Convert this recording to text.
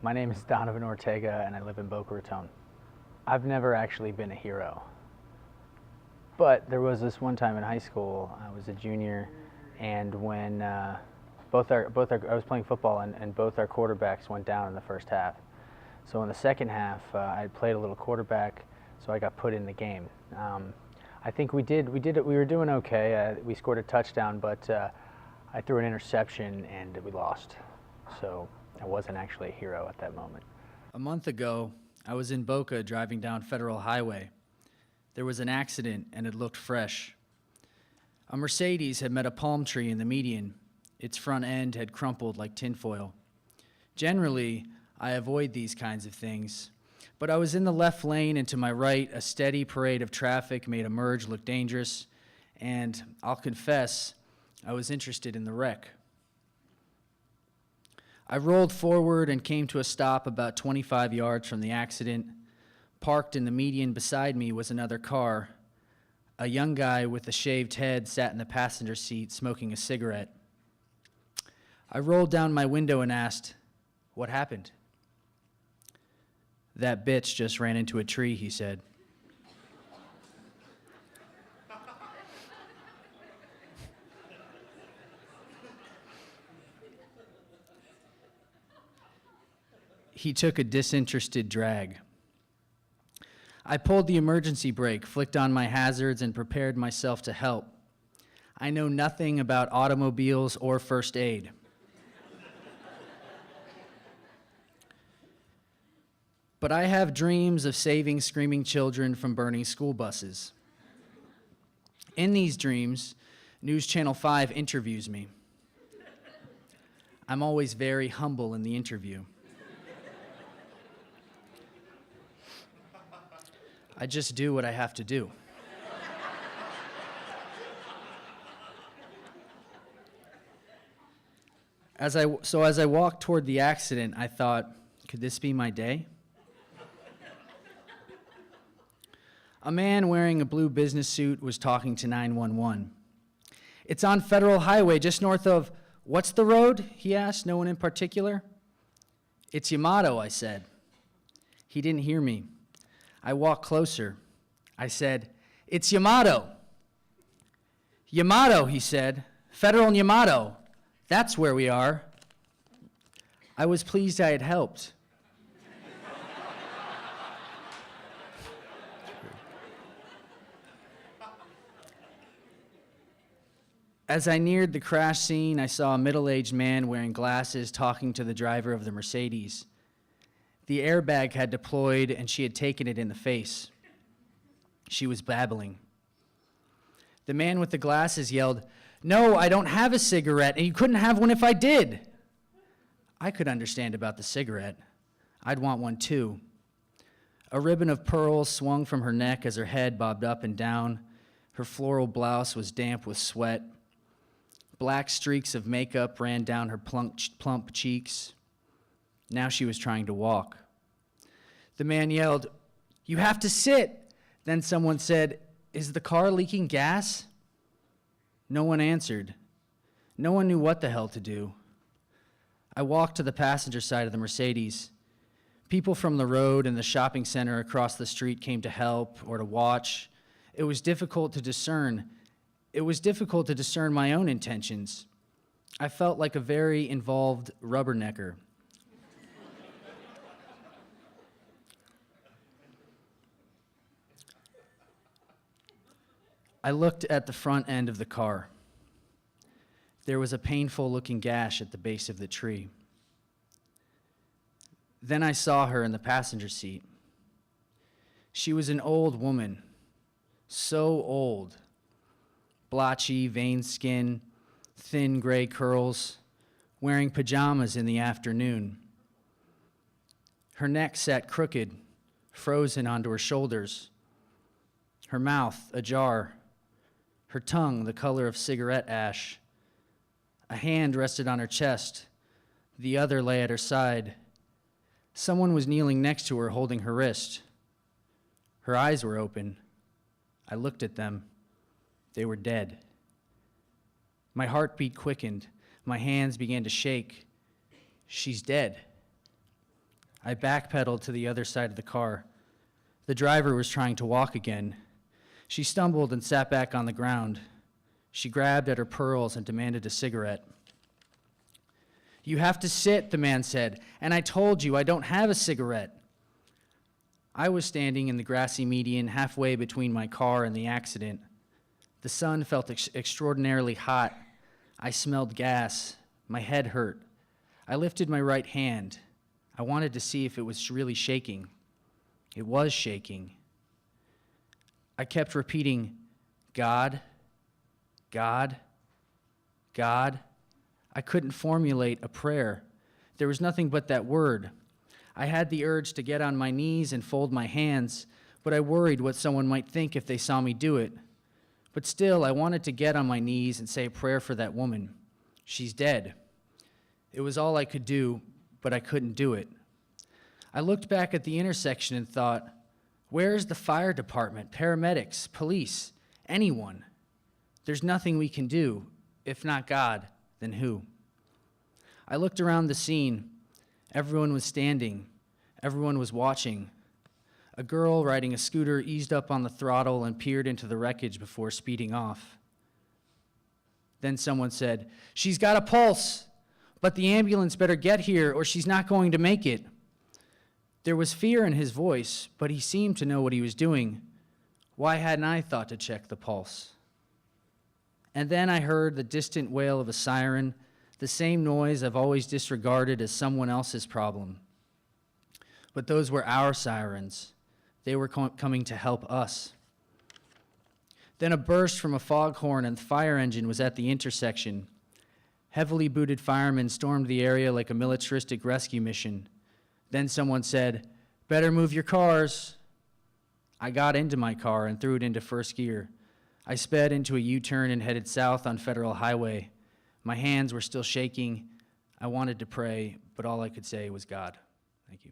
My name is Donovan Ortega and I live in Boca Raton. I've never actually been a hero, but there was this one time in high school, I was a junior, and when I was playing football and both our quarterbacks went down in the first half. So in the second half, I played a little quarterback, so I got put in the game. I think we were doing okay. We scored a touchdown, but I threw an interception and we lost. So I wasn't actually a hero at that moment. A month ago, I was in Boca driving down Federal Highway. There was an accident and it looked fresh. A Mercedes had met a palm tree in the median. Its front end had crumpled like tinfoil. Generally, I avoid these kinds of things, but I was in the left lane and to my right, a steady parade of traffic made a merge look dangerous, and I'll confess, I was interested in the wreck. I rolled forward and came to a stop about 25 yards from the accident. Parked in the median beside me was another car. A young guy with a shaved head sat in the passenger seat smoking a cigarette. I rolled down my window and asked, "What happened?" "That bitch just ran into a tree," he said. He took a disinterested drag. I pulled the emergency brake, flicked on my hazards, and prepared myself to help. I know nothing about automobiles or first aid. But I have dreams of saving screaming children from burning school buses. In these dreams, News Channel 5 interviews me. I'm always very humble in the interview. I just do what I have to do. As I walked toward the accident, I thought, could this be my day? A man wearing a blue business suit was talking to 911. "It's on Federal Highway just north of, what's the road?" he asked, no one in particular. "It's Yamato," I said. He didn't hear me. I walked closer. I said, "It's Yamato." "Yamato," he said. "Federal and Yamato. That's where we are." I was pleased I had helped. As I neared the crash scene, I saw a middle-aged man wearing glasses talking to the driver of the Mercedes. The airbag had deployed and she had taken it in the face. She was babbling. The man with the glasses yelled, "No, I don't have a cigarette, and you couldn't have one if I did." I could understand about the cigarette. I'd want one too. A ribbon of pearls swung from her neck as her head bobbed up and down. Her floral blouse was damp with sweat. Black streaks of makeup ran down her plump cheeks. Now she was trying to walk. The man yelled, "You have to sit." Then someone said, "Is the car leaking gas?" No one answered. No one knew what the hell to do. I walked to the passenger side of the Mercedes. People from the road and the shopping center across the street came to help or to watch. It was difficult to discern. It was difficult to discern my own intentions. I felt like a very involved rubbernecker. I looked at the front end of the car. There was a painful-looking gash at the base of the tree. Then I saw her in the passenger seat. She was an old woman, so old. Blotchy, veined skin, thin gray curls, wearing pajamas in the afternoon. Her neck sat crooked, frozen onto her shoulders. Her mouth ajar. Her tongue the color of cigarette ash. A hand rested on her chest. The other lay at her side. Someone was kneeling next to her, holding her wrist. Her eyes were open. I looked at them. They were dead. My heartbeat quickened. My hands began to shake. She's dead. I backpedaled to the other side of the car. The driver was trying to walk again. She stumbled and sat back on the ground. She grabbed at her pearls and demanded a cigarette. "You have to sit," the man said, "and I told you I don't have a cigarette." I was standing in the grassy median halfway between my car and the accident. The sun felt extraordinarily hot. I smelled gas. My head hurt. I lifted my right hand. I wanted to see if it was really shaking. It was shaking. I kept repeating, "God, God, God." I couldn't formulate a prayer. There was nothing but that word. I had the urge to get on my knees and fold my hands, but I worried what someone might think if they saw me do it. But still, I wanted to get on my knees and say a prayer for that woman. She's dead. It was all I could do, but I couldn't do it. I looked back at the intersection and thought, where is the fire department, paramedics, police, anyone? There's nothing we can do. If not God, then who? I looked around the scene. Everyone was standing. Everyone was watching. A girl riding a scooter eased up on the throttle and peered into the wreckage before speeding off. Then someone said, "She's got a pulse, but the ambulance better get here or she's not going to make it." There was fear in his voice, but he seemed to know what he was doing. Why hadn't I thought to check the pulse? And then I heard the distant wail of a siren, the same noise I've always disregarded as someone else's problem. But those were our sirens. They were coming to help us. Then a burst from a foghorn and the fire engine was at the intersection. Heavily booted firemen stormed the area like a militaristic rescue mission. Then someone said, "Better move your cars." I got into my car and threw it into first gear. I sped into a U-turn and headed south on Federal Highway. My hands were still shaking. I wanted to pray, but all I could say was God. Thank you.